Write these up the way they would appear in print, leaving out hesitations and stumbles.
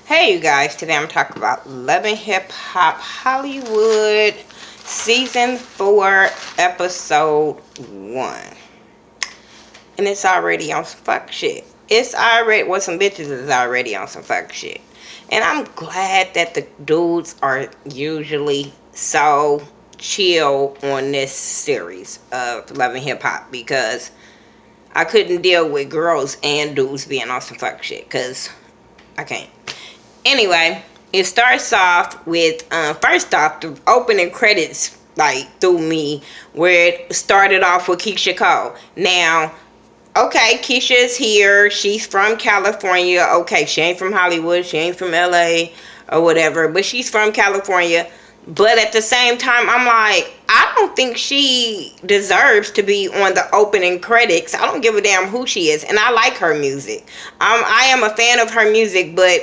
Hey you guys, today I'm talking about Love and Hip Hop Hollywood Season 4 Episode 1. And it's already on some fuck shit. It's already, well, some bitches is already on some fuck shit. And I'm glad that the dudes are usually so chill on this series of Love and Hip Hop, because I couldn't deal with girls and dudes being on some fuck shit, because I can't. Anyway, it starts off with, first off, the opening credits, like, threw me, where it started off with Keisha Cole. Now, okay, Keisha is here. She's from California. Okay, she ain't from Hollywood. She ain't from LA or whatever, but she's from California. But at the same time, I'm like, I don't think she deserves to be on the opening credits. I don't give a damn who she is, and I like her music. I am a fan of her music, but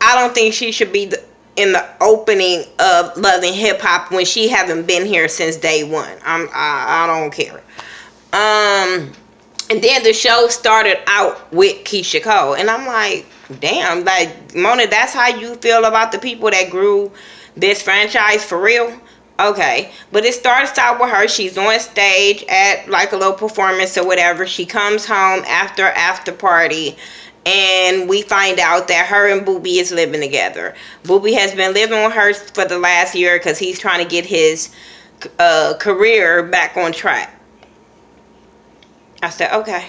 I don't think she should be in the opening of Love and Hip Hop when she haven't been here since day one. I don't care. And then the show started out with Keisha Cole, and I'm like, damn, like, Mona, that's how you feel about the people that grew this franchise for real? Okay, but it starts out with her. She's on stage at like a little performance or whatever. She comes home after party, and we find out that her and Booby is living together. Booby has been living with her for the last year because he's trying to get his career back on track. I said, okay.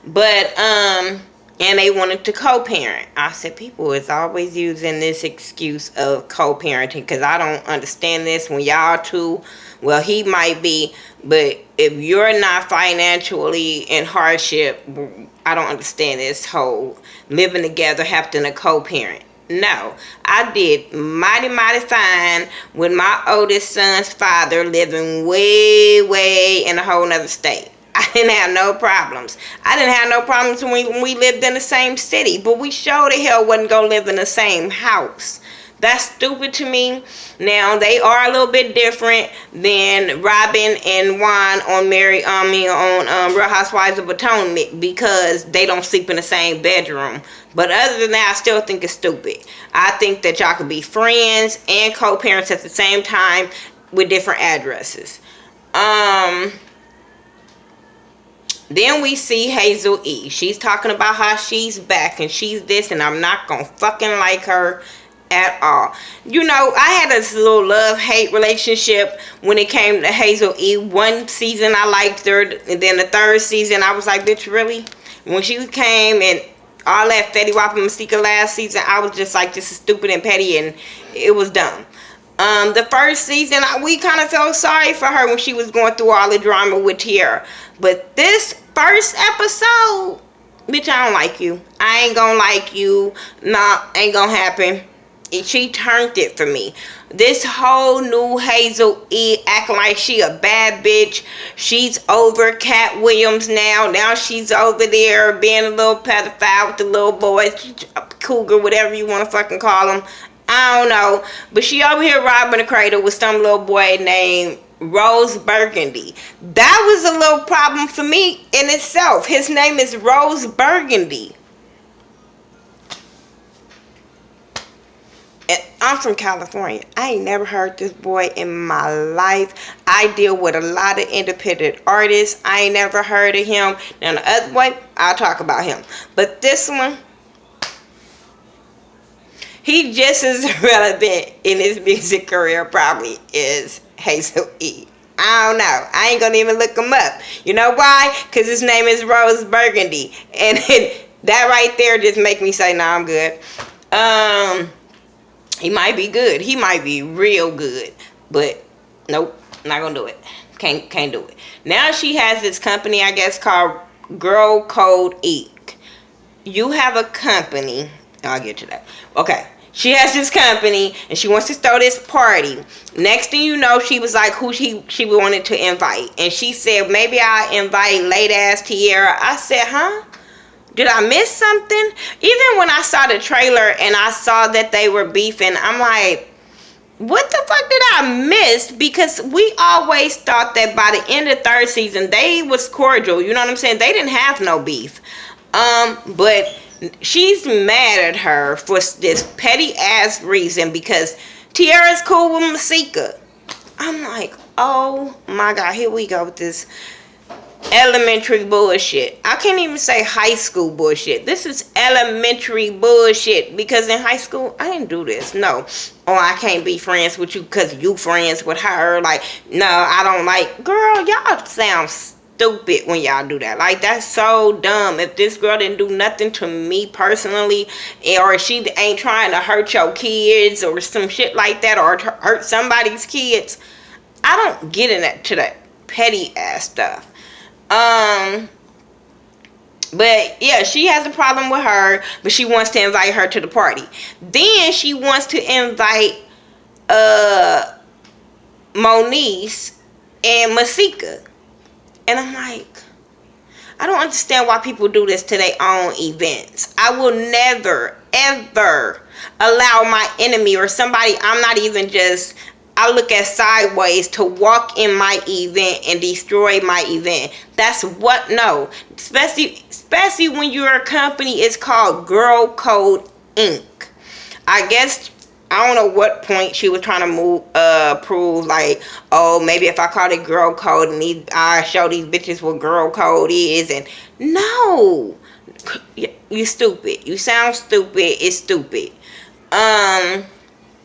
But, and they wanted to co-parent. I said, people is always using this excuse of co-parenting, because I don't understand this. When y'all two, well, he might be, but if you're not financially in hardship, I don't understand this whole living together, having to co-parent. No, I did mighty fine with my oldest son's father living way in a whole nother state. I didn't have no problems. I didn't have no problems when we lived in the same city, but we sure the hell wasn't gonna live in the same house. That's stupid to me. Now, they are a little bit different than Robin and Juan on Real Housewives of Potomac, because they don't sleep in the same bedroom. But other than that, I still think it's stupid. I think that y'all could be friends and co-parents at the same time with different addresses. Then we see Hazel E. She's talking about how she's back and she's this, and I'm not gonna fucking like her at all. You know, I had this little love-hate relationship when it came to Hazel E. One season I liked her, and then the third season I was like, bitch, really? When she came and all that Fetty Wap and Mystica last season, I was just like, this is stupid and petty, and it was dumb. The first season, we kind of felt sorry for her when she was going through all the drama with Tiara. But this first episode, bitch, I don't like you. I ain't gonna like you. Nah, ain't gonna happen. She turned it for me. This whole new Hazel E acting like she a bad bitch. She's over Cat Williams now. Now she's over there being a little pedophile with the little boys, cougar, whatever you want to fucking call them. I don't know, but she over here robbing the cradle with some little boy named Rose Burgundy. That was a little problem for me in itself. His name is Rose Burgundy. And I'm from California. I ain't never heard this boy in my life. I deal with a lot of independent artists. I ain't never heard of him. Now the other boy, I'll talk about him. But this one, he just as relevant in his music career probably is Hazel E. I don't know. I ain't gonna even look him up. You know why? Because his name is Rose Burgundy. And that right there just make me say, nah, I'm good. He might be good. He might be real good. But nope, not gonna do it. Can't do it. Now she has this company, I guess, called Girl Code Inc. You have a company. I'll get to that. Okay. She has this company and she wants to throw this party. Next thing you know, she was like who she wanted to invite. And she said, maybe I'll invite late ass Tiara. I said, huh? Did I miss something? Even when I saw the trailer and I saw that they were beefing, I'm like, what the fuck did I miss? Because we always thought that by the end of third season, they was cordial. You know what I'm saying? They didn't have no beef. But She's mad at her for this petty ass reason because Tiara's cool with Masika. I'm like, oh my God, here we go with this elementary bullshit. I can't even say high school bullshit. This is elementary bullshit because in high school I didn't do this. No. Oh, I can't be friends with you because you friends with her. Like, no, I don't like. Girl, y'all sound stupid when y'all do that. Like, that's so dumb. If this girl didn't do nothing to me personally, or if she ain't trying to hurt your kids or some shit like that, or hurt somebody's kids, I don't get into that petty ass stuff. But yeah, she has a problem with her, but she wants to invite her to the party. Then she wants to invite Moniece and Masika. And I'm like, I don't understand why people do this to their own events. I will never, ever allow my enemy or somebody I'm not even just, I look at sideways to walk in my event and destroy my event. That's what, no. Especially when your company is called Girl Code Inc. I guess, I don't know what point she was trying to prove, like, oh, maybe if I call it Girl Code and I show these bitches what Girl Code is. And no. You stupid. You sound stupid. It's stupid.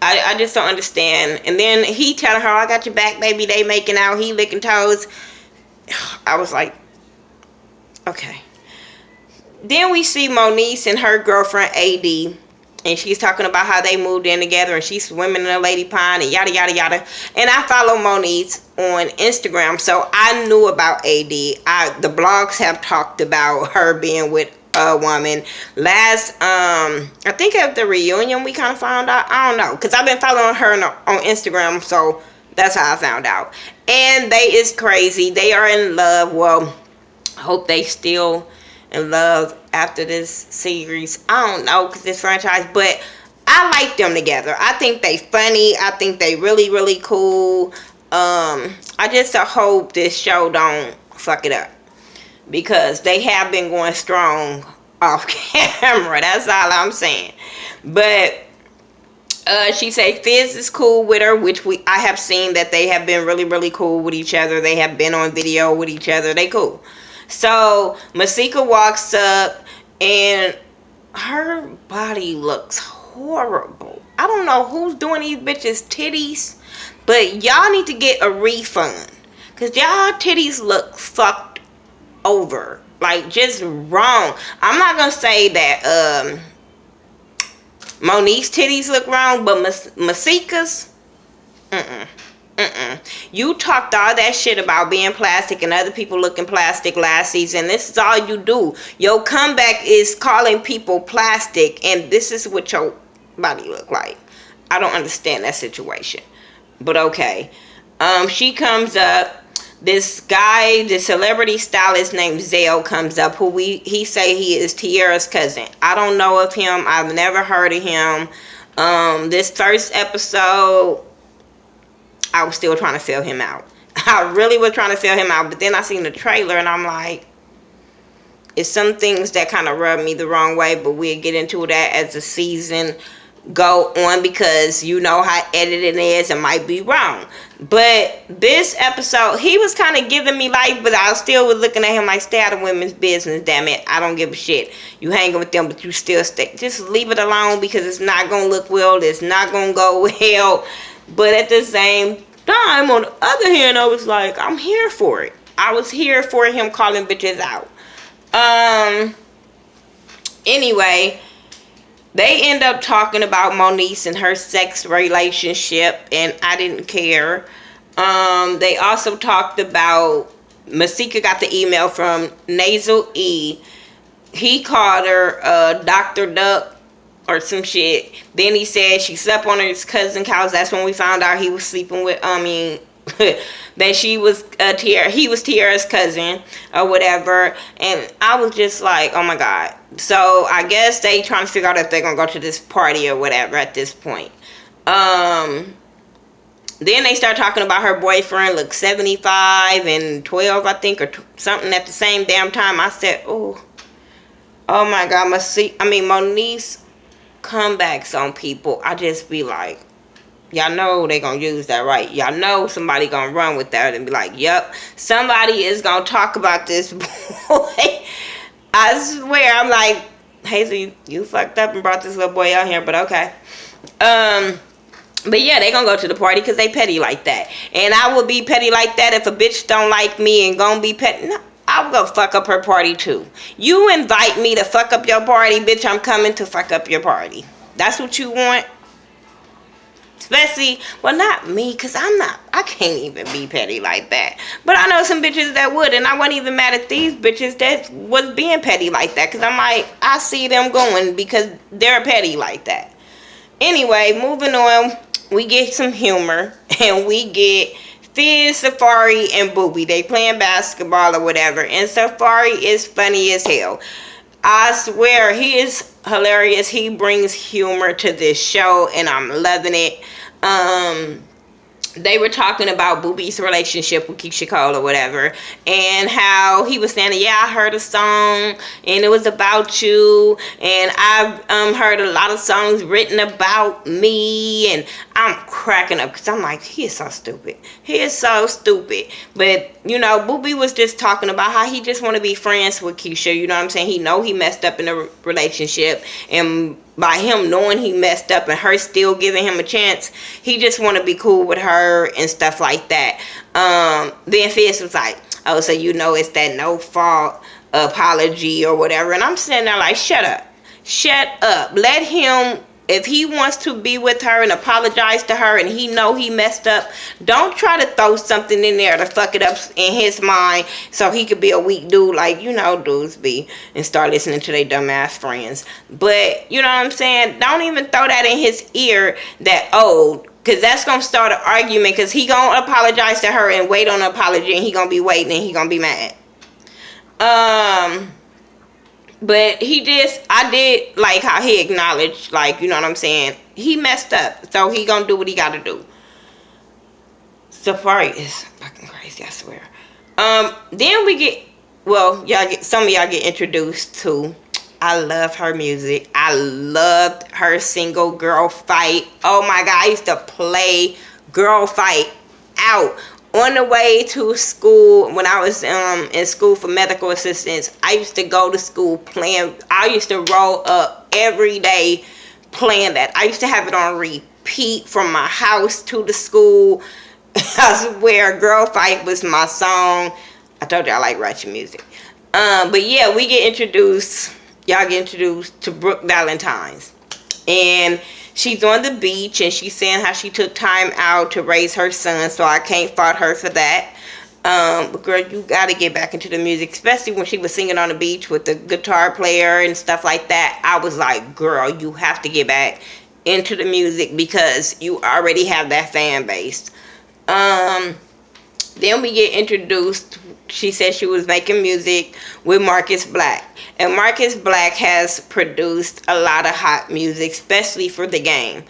I just don't understand. And then he telling her, I got your back, baby. They making out. He licking toes. I was like, okay. Then we see Moniece and her girlfriend, AD. And she's talking about how they moved in together. And she's swimming in a lady pond and yada, yada, yada. And I follow Moniece on Instagram. So I knew about AD. The blogs have talked about her being with a woman. Last I think at the reunion we kind of found out. I don't know, because I've been following her on Instagram, so that's how I found out. And they is crazy. They are in love. Well, hope they still in love after this series. I don't know, because this franchise, but I like them together. I think they funny. I think they really, really cool. I just hope this show don't fuck it up, because they have been going strong off camera. That's all I'm saying. But she say Fizz is cool with her, which I have seen that they have been really, really cool with each other. They have been on video with each other. They cool. So Masika walks up and her body looks horrible. I don't know who's doing these bitches' titties, but y'all need to get a refund, because y'all titties look fucked over, like just wrong. I'm not gonna say that Monique's titties look wrong, but Masika's, you talked all that shit about being plastic and other people looking plastic last season. This is all you do. Your comeback is calling people plastic, and this is what your body look like. I don't understand that situation, but okay. She comes up. This guy, the celebrity stylist named Zale, comes up, who he say he is Tiara's cousin. I don't know of him. I've never heard of him. This first episode, I was still trying to feel him out. I really was trying to feel him out, but then I seen the trailer and I'm like, it's some things that kind of rub me the wrong way, but we'll get into that as the season go on, because you know how editing is, it might be wrong. But this episode, he was kind of giving me life, but I still was looking at him like, stay out of women's business, damn it. I don't give a shit. You hanging with them, but you still stay. Just leave it alone, because it's not going to look well. It's not going to go well. But at the same time, on the other hand, I was like, I'm here for it. I was here for him calling bitches out. Anyway, they end up talking about Moniece and her sex relationship, and I didn't care. They also talked about, Masika got the email from Nasal E. He called her Dr. Duck or some shit. Then he said she slept on his cousin's couch. That's when we found out he was sleeping with, that she was he was Tiara's cousin or whatever. And I was just like, oh my God. So I guess they trying to figure out if they're gonna go to this party or whatever at this point. Then they start talking about her boyfriend look 75 and 12, I think, or something at the same damn time. I said, oh, Oh my God, Monique's comebacks on people, I just be like, y'all know they gonna use that, right? Y'all know somebody gonna run with that and be like, yep, somebody is gonna talk about this boy. I swear, I'm like, Hazel, you fucked up and brought this little boy out here, but okay. But yeah, they gonna go to the party because they petty like that. And I would be petty like that if a bitch don't like me and gonna be petty. No, I will go fuck up her party too. You invite me to fuck up your party, bitch, I'm coming to fuck up your party. That's what you want? Especially, well, not me, because I can't even be petty like that. But I know some bitches that would, and I wasn't even mad at these bitches that was being petty like that. Because I'm like, I see them going because they're petty like that. Anyway, moving on, we get some humor, and we get Fizz, Safari, and Booby. They playing basketball or whatever, and Safari is funny as hell. I swear, he is hilarious. He brings humor to this show, and I'm loving it. They were talking about Booby's relationship with Keisha Cole or whatever, and how he was saying, yeah, I heard a song, and it was about you, and I've heard a lot of songs written about me, and I'm cracking up, because I'm like, he is so stupid. He is so stupid. But, you know, Booby was just talking about how he just want to be friends with Keisha, you know what I'm saying? He know he messed up in a relationship, and by him knowing he messed up and her still giving him a chance, he just want to be cool with her and stuff like that. Then Fizz was like, oh, so you know it's that no fault apology or whatever. And I'm sitting there like, shut up. Shut up. Let him, if he wants to be with her and apologize to her and he know he messed up, don't try to throw something in there to fuck it up in his mind so he could be a weak dude like, you know, dudes be, and start listening to their dumbass friends. But, you know what I'm saying? Don't even throw that in his ear that, oh, because that's going to start an argument, because he going to apologize to her and wait on an apology, and he going to be waiting and he going to be mad. But I did like how he acknowledged, like, you know what I'm saying? He messed up, so he gonna do what he gotta do. Safari is fucking crazy, I swear. Then we get, some of y'all get introduced to, I love her music. I loved her single Girl Fight. Oh my God, I used to play Girl Fight out. On the way to school, when I was in school for medical assistance, I used to go to school playing. I used to roll up every day playing that. I used to have it on repeat from my house to the school. I swear, Girl Fight was my song. I told you I like ratchet music. But yeah, y'all get introduced to Brooke Valentine's. And she's on the beach, and she's saying how she took time out to raise her son, so I can't fault her for that. But girl, you gotta get back into the music, especially when she was singing on the beach with the guitar player and stuff like that. I was like, girl, you have to get back into the music because you already have that fan base. Then we get introduced. She said she was making music with Marcus Black. And Marcus Black has produced a lot of hot music, especially for the game.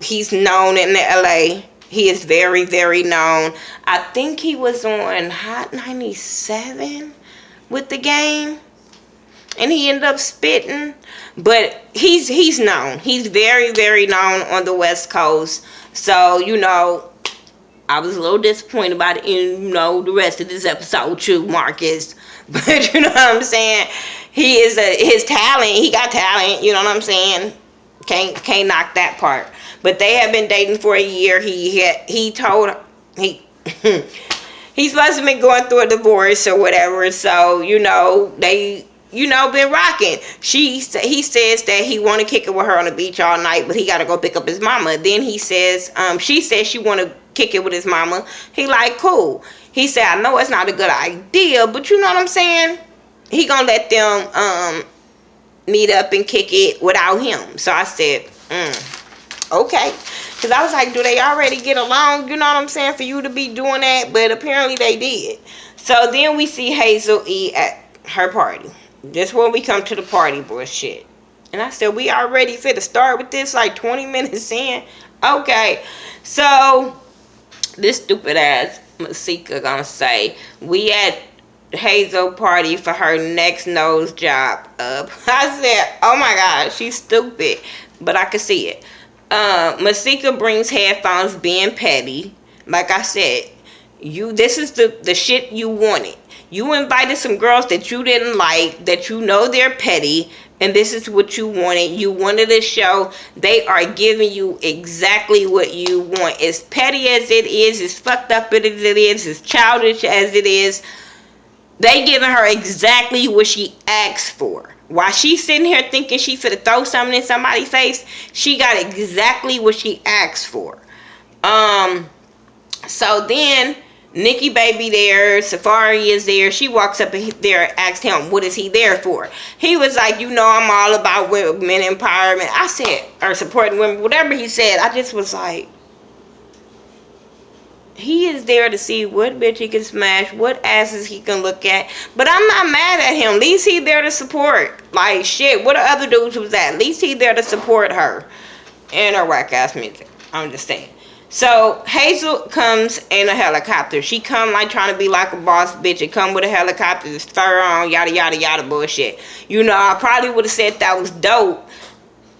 He's known in LA. He is very, very known. I think he was on Hot 97 with the game. And he ended up spitting. But he's known. He's very, very known on the West Coast. So, you know, I was a little disappointed about it in, you know, the rest of this episode too, Marcus. But you know what I'm saying? He is his talent. He got talent. You know what I'm saying? Can't knock that part. But they have been dating for a year. He told he's supposed to be going through a divorce or whatever. So you know they been rocking. He says that he want to kick it with her on the beach all night, but he got to go pick up his mama. Then he says she says she want to kick it with his mama. He like, cool. He said, I know it's not a good idea, but you know what I'm saying? He gonna let them meet up and kick it without him. So I said, okay. Because I was like, do they already get along? You know what I'm saying? For you to be doing that. But apparently they did. So then we see Hazel E at her party. This when we come to the party bullshit. And I said, we already fit to start with this like 20 minutes in. Okay. So this stupid ass Masika gonna say, we at Hazel party for her next nose job up. I said, oh my God, she's stupid. But I could see it. Masika brings headphones being petty. Like I said, this is the shit you wanted. You invited some girls that you didn't like, that you know they're petty, and this is what you wanted. You wanted a show. They are giving you exactly what you want. As petty as it is, as fucked up as it is, as childish as it is, they giving her exactly what she asked for. While she's sitting here thinking she finna throw something in somebody's face, she got exactly what she asked for. So then Nikki Baby there, Safari is there. She walks up there and asks him, what is he there for? He was like, you know, I'm all about women empowerment. I said, or supporting women, whatever he said. I just was like, he is there to see what bitch he can smash, what asses he can look at. But I'm not mad at him. At least he there to support. Like, shit, what the other dudes was at? At least he there to support her and her whack ass music. I'm just saying. So Hazel comes in a helicopter. She come like trying to be like a boss bitch and come with a helicopter, just fur on, yada yada yada bullshit. You know, I probably would have said that was dope,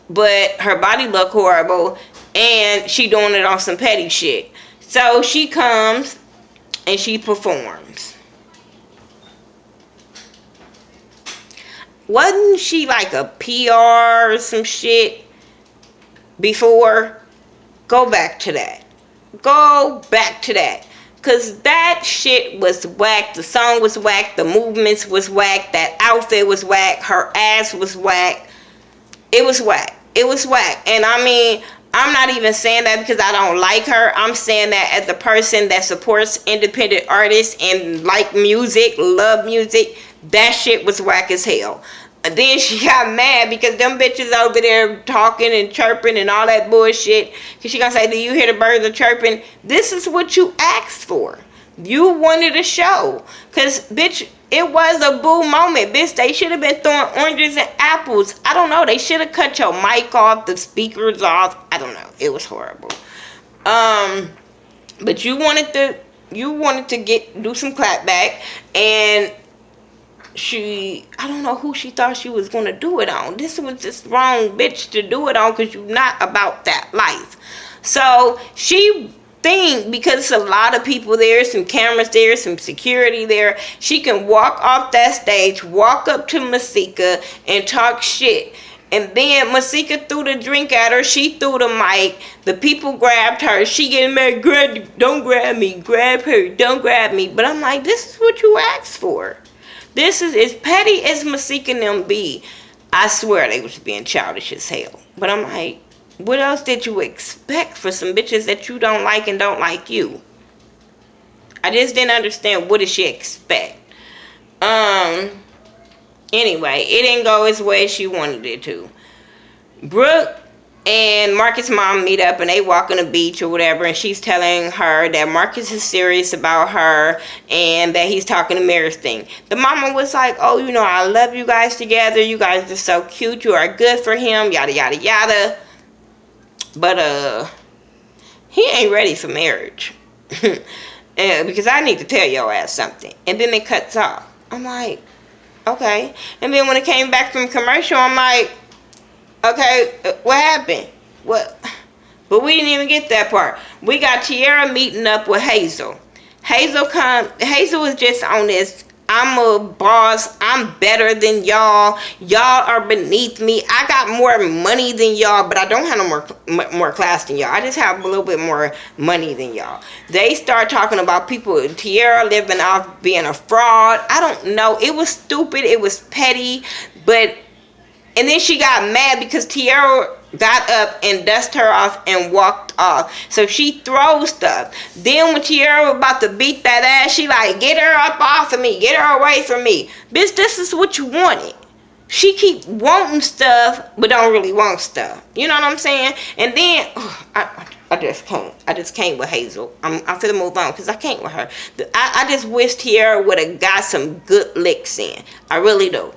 but her body looked horrible and she doing it on some petty shit. So she comes and she performs. Wasn't she like a PR or some shit before? Go back to that. Go back to that. Because that shit was whack. The song was whack. The movements was whack. That outfit was whack. Her ass was whack. It was whack. It was whack. And I mean, I'm not even saying that because I don't like her. I'm saying that as a person that supports independent artists and like music, love music, that shit was whack as hell. And then she got mad because them bitches over there talking and chirping and all that bullshit. Because she gonna say, do you hear the birds are chirping? This is what you asked for. You wanted a show. Because, bitch, it was a boo moment. Bitch, they should have been throwing oranges and apples. I don't know. They should have cut your mic off, the speakers off. I don't know. It was horrible. But you wanted to do some clapback, and I don't know who she thought she was going to do it on. This was just wrong bitch to do it on because you're not about that life. So she think because a lot of people there, some cameras there, some security there, she can walk off that stage, walk up to Masika and talk shit. And then Masika threw the drink at her. She threw the mic. The people grabbed her. She getting mad. Don't grab me. Grab her. Don't grab me. But I'm like, this is what you asked for. This is as petty as Masika and them be. I swear they was being childish as hell. But I'm like, what else did you expect for some bitches that you don't like and don't like you? I just didn't understand, what did she expect? Anyway, it didn't go as way as she wanted it to. Brooke and Marcus' mom meet up and they walk on the beach or whatever, and she's telling her that Marcus is serious about her and that he's talking to Mary's thing. The mama was like, oh, you know, I love you guys together. You guys are so cute. You are good for him. Yada, yada, yada. But, he ain't ready for marriage. Because I need to tell your ass something. And then it cuts off. I'm like, okay. And then when it came back from commercial, I'm like, okay, what happened? What? But we didn't even get that part. We got Tiara meeting up with Hazel. Hazel was just on this, I'm a boss, I'm better than y'all. Y'all are beneath me. I got more money than y'all, but I don't have no more class than y'all. I just have a little bit more money than y'all. They start talking about people, Tiara living off being a fraud. I don't know. It was stupid. It was petty. And then she got mad because Tiara got up and dusted her off and walked off. So she throws stuff. Then when Tiara was about to beat that ass, she like, get her up off of me. Get her away from me. Bitch, this is what you wanted. She keep wanting stuff, but don't really want stuff. You know what I'm saying? And then, I just can't. I just can't with Hazel. I'm finna move on because I can't with her. I just wish Tiara would have got some good licks in. I really do.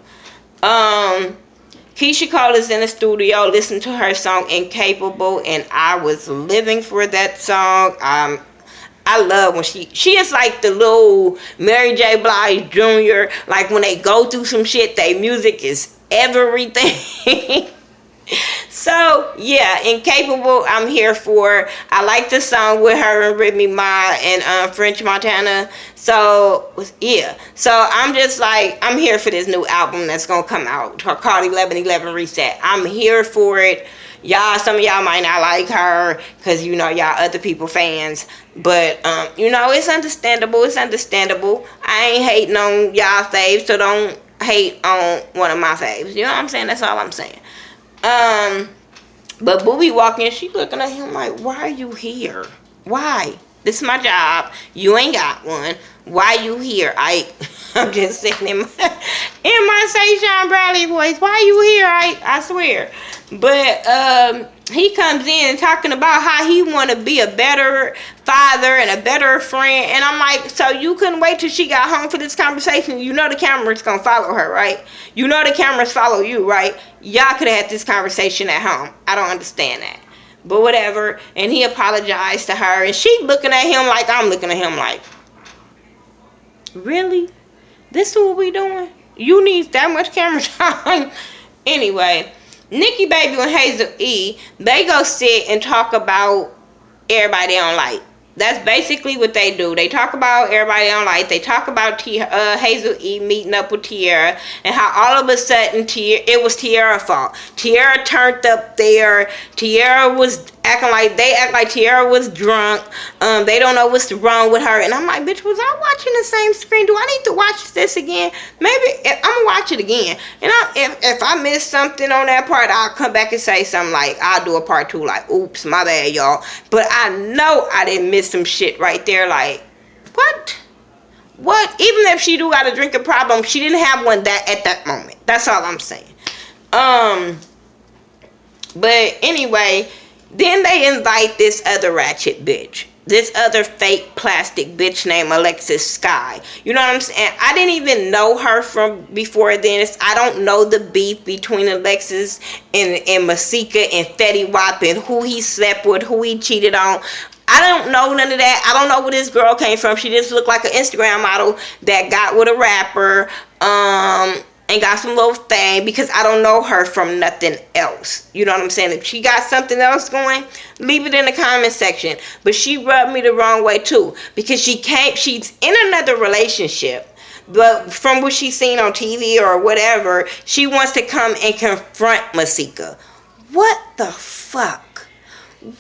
Keisha Cole is in the studio listening to her song Incapable, and I was living for that song. I I love when she is like the little Mary J. Blige Jr. Like when they go through some shit, their music is everything. So yeah, Incapable, I'm here for. I like the song with her and Remy Ma and French Montana. So yeah, so I'm just like, I'm here for this new album that's gonna come out called 1111 Reset. I'm here for it. Y'all, some of y'all might not like her because you know y'all other people fans, but you know, it's understandable. It's understandable. I ain't hating on y'all faves, so don't hate on one of my faves. You know what I'm saying? That's all I'm saying. But Booby walking in, she looking at him like, why are you here? Why? This is my job. You ain't got one. Why you here? I'm just sitting in my Sean Bradley voice. Why you here? I swear. But he comes in talking about how he want to be a better father and a better friend, and I'm like, so you couldn't wait till she got home for this conversation? You know the camera's gonna follow her, right? You know the cameras follow you, right? Y'all could have had this conversation at home. I don't understand that, but whatever. And he apologized to her, and she looking at him like I'm looking at him like, really? This is what we doing? You need that much camera time? Anyway, Nikki Baby and Hazel E, they go sit and talk about everybody they don't like. That's basically what they do. They talk about everybody they don't like. They talk about Hazel E meeting up with Tierra and how all of a sudden it was Tierra's fault. Tierra turned up there. Tierra was acting like, they act like Tierra was drunk. They don't know what's wrong with her. And I'm like, bitch, was I watching the same screen? Do I need to watch this again? Maybe I'm gonna watch it again. And if I missed something on that part, I'll come back and say something like, I'll do a part 2, like, oops, my bad, y'all. But I know I didn't miss some shit right there. Like, what? Even if she do got a drinking problem, she didn't have one that at that moment. That's all I'm saying. But anyway, then they invite this other ratchet bitch. This other fake plastic bitch named Alexis Sky. You know what I'm saying? I didn't even know her from before then. I don't know the beef between Alexis and Masika and Fetty Wap and who he slept with, who he cheated on. I don't know none of that. I don't know where this girl came from. She just looked like an Instagram model that got with a rapper. And got some little thing, because I don't know her from nothing else. You know what I'm saying? If she got something else going, leave it in the comment section. But she rubbed me the wrong way too, because she's in another relationship, but from what she's seen on TV or whatever, she wants to come and confront Masika. What the fuck?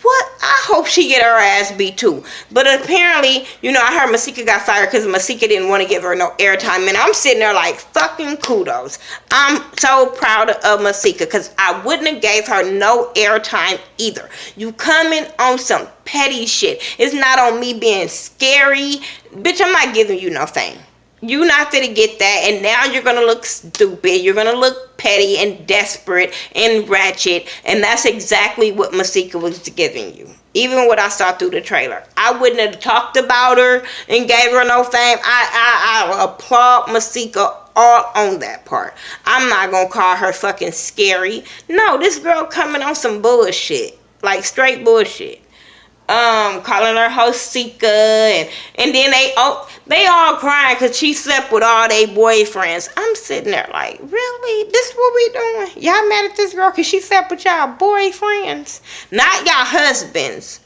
What? I hope she get her ass beat too. But apparently, you know, I heard Masika got fired because Masika didn't want to give her no airtime. And I'm sitting there like, fucking kudos. I'm so proud of Masika, because I wouldn't have gave her no airtime either. You coming on some petty shit. It's not on me being scary. Bitch, I'm not giving you no fame. You're not gonna get that, and now you're gonna look stupid. You're gonna look petty and desperate and ratchet, and that's exactly what Masika was giving you. Even what I saw through the trailer, I wouldn't have talked about her and gave her no fame. I applaud Masika all on that part. I'm not gonna call her fucking scary. No, this girl coming on some bullshit, like straight bullshit. Calling her host Sika, and then they all crying because she slept with all their boyfriends. I'm sitting there like, really? This is what we doing? Y'all mad at this girl because she slept with y'all boyfriends? Not y'all husbands,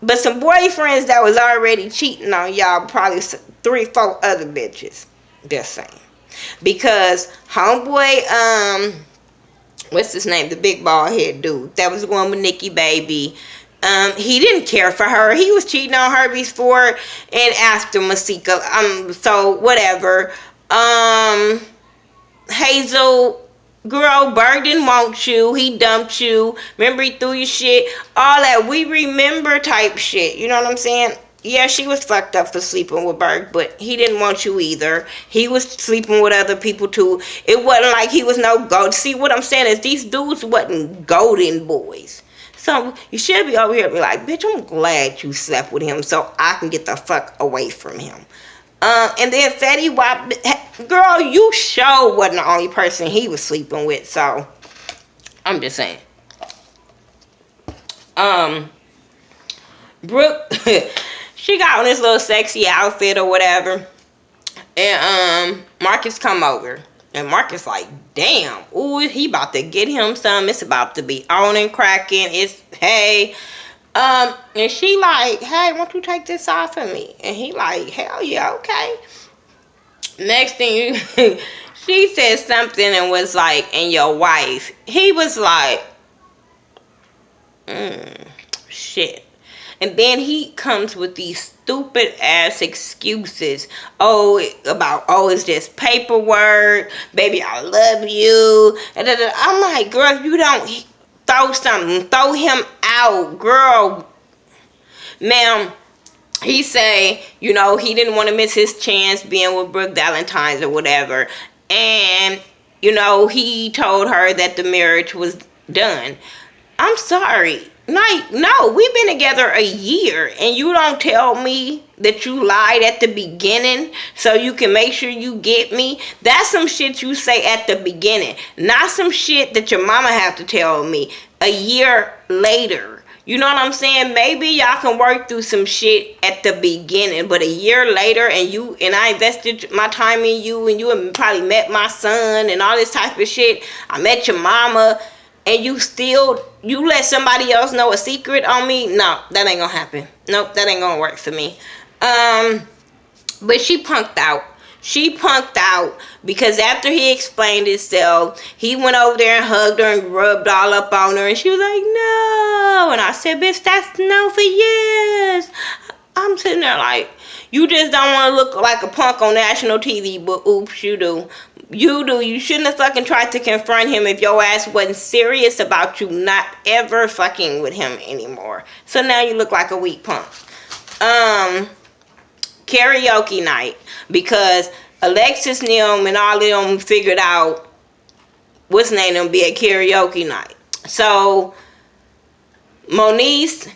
but some boyfriends that was already cheating on y'all, probably 3-4 other bitches. Just saying. Because homeboy, what's his name? The big bald head dude that was going with Nikki Baby. He didn't care for her. He was cheating on her before and after Masika. So whatever. Hazel, girl, Berg didn't want you. He dumped you. Remember, he threw your shit. All that we remember type shit. You know what I'm saying? Yeah, she was fucked up for sleeping with Berg, but he didn't want you either. He was sleeping with other people too. It wasn't like he was no gold. See, what I'm saying is these dudes wasn't golden boys. So you should be over here and be like, bitch, I'm glad you slept with him so I can get the fuck away from him. And then Fetty Wap, girl, you sure wasn't the only person he was sleeping with. So I'm just saying. Brooke, She got on this little sexy outfit or whatever. And Marcus come over. And Marcus like, damn, ooh, he about to get him some. It's about to be on and cracking. It's, hey. And she like, hey, won't you take this off of me? And he like, hell yeah, okay. Next thing she said something and was like, and your wife. He was like, shit. And then he comes with these stupid ass excuses. It's just paperwork. Baby, I love you. I'm like, girl, if you don't throw something, throw him out, girl. Ma'am, he say, he didn't want to miss his chance being with Brooke Valentine's or whatever. And, he told her that the marriage was done. I'm sorry. Like, no, we've been together a year and you don't tell me that you lied at the beginning so you can make sure you get me. That's some shit you say at the beginning, not some shit that your mama have to tell me a year later. You know what I'm saying? Maybe y'all can work through some shit at the beginning, but a year later and I invested my time in you and you have probably met my son and all this type of shit. I met your mama. And you let somebody else know a secret on me? No, that ain't gonna happen. Nope, that ain't gonna work for me. But she punked out. She punked out because after he explained himself, he went over there and hugged her and rubbed all up on her. And she was like, no. And I said, bitch, that's no for years. I'm sitting there like, you just don't want to look like a punk on national TV, but oops, you do. You do. You shouldn't have fucking tried to confront him if your ass wasn't serious about you not ever fucking with him anymore. So now you look like a weak punk. Karaoke night. Because Alexis Nim and all of them figured out what's name them be at karaoke night. So Moniece,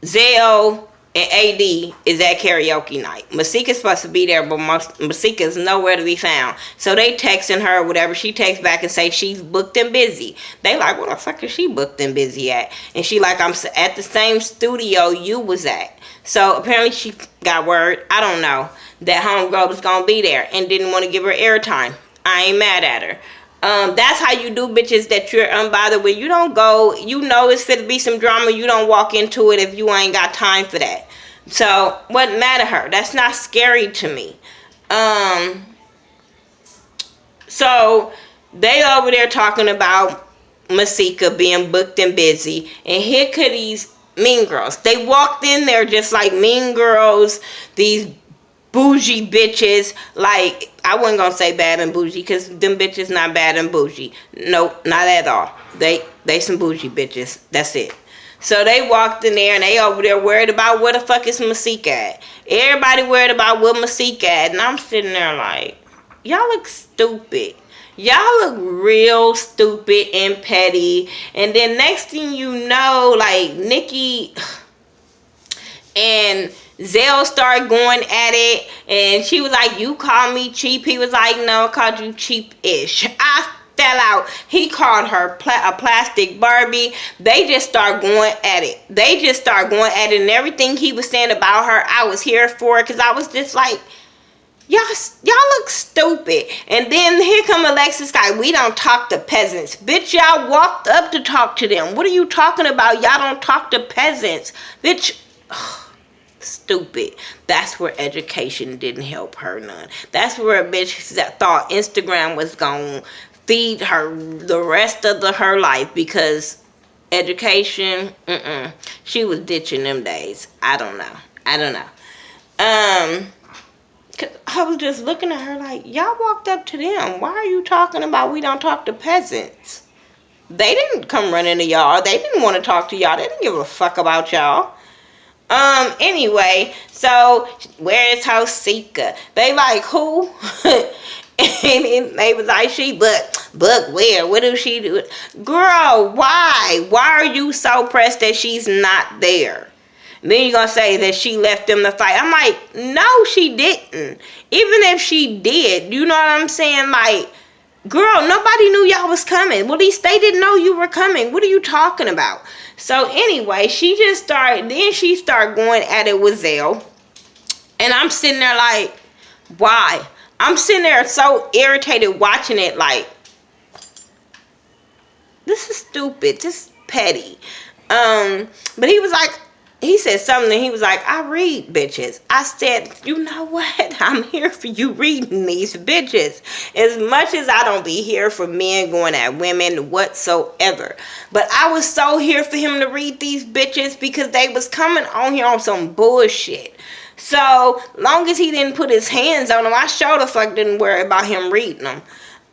Zell, and AD is at karaoke night. Masika's supposed to be there, but Masika's nowhere to be found. So they texting her, whatever. She texts back and say she's booked and busy. They like, what the fuck is she booked and busy at? And she like, I'm at the same studio you was at. So apparently she got word, I don't know, that homegirl was gonna be there and didn't want to give her airtime. I ain't mad at her. That's how you do bitches that you're unbothered with. You don't go, it's fit to be some drama. You don't walk into it if you ain't got time for that. So, what matter her? That's not scary to me. So, they over there talking about Masika being booked and busy. And here could these mean girls. They walked in there just like mean girls. These bougie bitches, like, I wasn't gonna say bad and bougie because them bitches not bad and bougie. Nope, not at all. They some bougie bitches. That's it. So they walked in there and they over there worried about where the fuck is Masika at. Everybody worried about what Masika at. And I'm sitting there like, y'all look stupid. Y'all look real stupid and petty. And then next thing you know, like Nikki and Zell started going at it, and she was like, you call me cheap? He was like, no, I called you cheap-ish. I fell out. He called her a plastic Barbie. They just start going at it. And everything he was saying about her, I was here for it, because I was just like, y'all look stupid. And then here come Alexis guy, we don't talk to peasants. Bitch, y'all walked up to talk to them. What are you talking about? Y'all don't talk to peasants. Bitch, stupid. That's where education didn't help her none. That's where a bitch that thought Instagram was gonna feed her the rest of her life, because education, she was ditching them days. I don't know. I was just looking at her like, y'all walked up to them. Why are you talking about we don't talk to peasants? They didn't come running to y'all. They didn't want to talk to y'all. They didn't give a fuck about y'all. Anyway, so where is Hosika? They like, who? And they was like, she book where? What does she do? Girl, why? Why are you so pressed that she's not there? Then you're gonna say that she left them to fight. I'm like, no, she didn't. Even if she did, you know what I'm saying? Like, girl, nobody knew y'all was coming. Well, at least they didn't know you were coming. What are you talking about? So anyway, she started going at it with Zell. And I'm sitting there like, why? I'm sitting there so irritated watching it like, this is stupid. This is petty. But he was like, he said something. He was like, I read bitches. I said, you know what? I'm here for you reading these bitches. As much as I don't be here for men going at women whatsoever. But I was so here for him to read these bitches because they was coming on here on some bullshit. So, long as he didn't put his hands on them, I sure the fuck didn't worry about him reading them.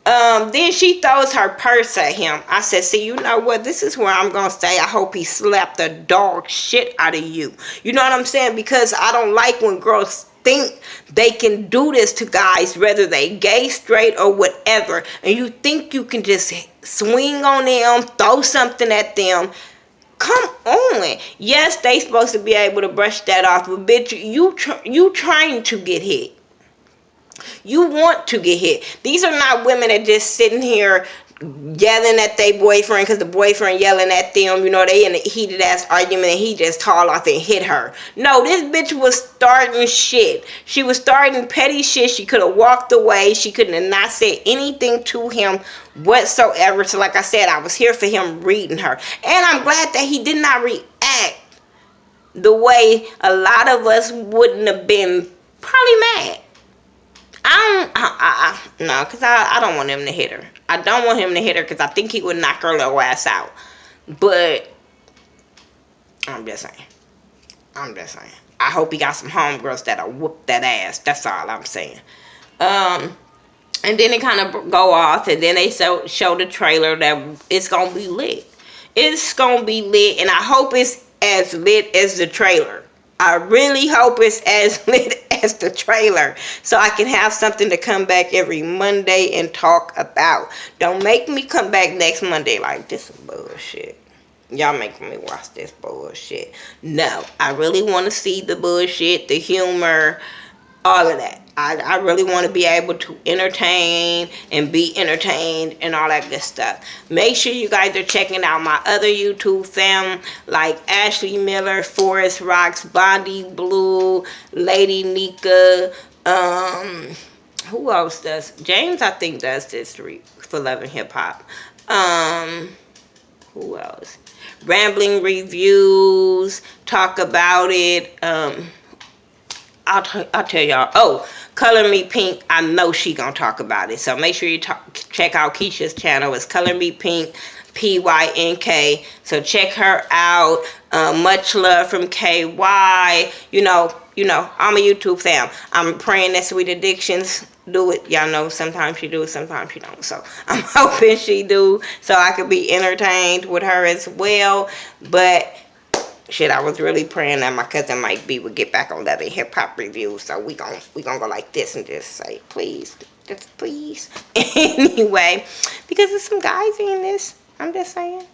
Then she throws her purse at him. I said, see, you know what? This is where I'm going to say I hope he slapped the dog shit out of you. You know what I'm saying? Because I don't like when girls think they can do this to guys, whether they gay, straight, or whatever. And you think you can just swing on them, throw something at them. Come on. Yes, they supposed to be able to brush that off. But bitch, you trying to get hit. You want to get hit. These are not women that just sitting here yelling at their boyfriend because the boyfriend yelling at them. You know, they in a heated ass argument and he just hauled off and hit her. No, this bitch was starting shit. She was starting petty shit. She could have walked away. She couldn't have not said anything to him whatsoever. So like I said, I was here for him reading her. And I'm glad that he did not react the way a lot of us wouldn't have been probably mad. No, because I don't want him to hit her. I don't want him to hit her because I think he would knock her little ass out. But, I'm just saying. I hope he got some homegirls that'll whoop that ass. That's all I'm saying. And then it kind of go off, and then they show the trailer that it's going to be lit. It's going to be lit, and I hope it's as lit as the trailer. I really hope it's as lit as the trailer so I can have something to come back every Monday and talk about. Don't make me come back next Monday like this is bullshit. Y'all making me watch this bullshit. No, I really want to see the bullshit, the humor, all of that. I really want to be able to entertain and be entertained and all that good stuff. Make sure you guys are checking out my other YouTube fam like Ashley Miller, Forest Rocks, Bondi Blue, Lady Nika. Who else does? James, I think, does this for Love and Hip Hop. Who else? Rambling Reviews. Talk about it. I'll tell y'all. Oh, Color Me Pink. I know she gonna talk about it. So make sure you check out Keisha's channel. It's Color Me Pink, PYNK. So check her out. Much love from KY. You know, I'm a YouTube fam. I'm praying that Sweet Addictions do it. Y'all know sometimes she do it, sometimes she don't. So I'm hoping she do, so I could be entertained with her as well. But shit, I was really praying that my cousin Mike B would get back on Love and Hip Hop Reviews. So we gonna go like this and just say, please, just please. Anyway, because there's some guys in this. I'm just saying.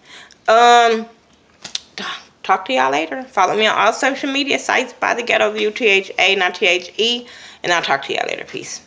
Talk to y'all later. Follow me on all social media sites by ThaGhettoView, THA, not THE. And I'll talk to y'all later. Peace.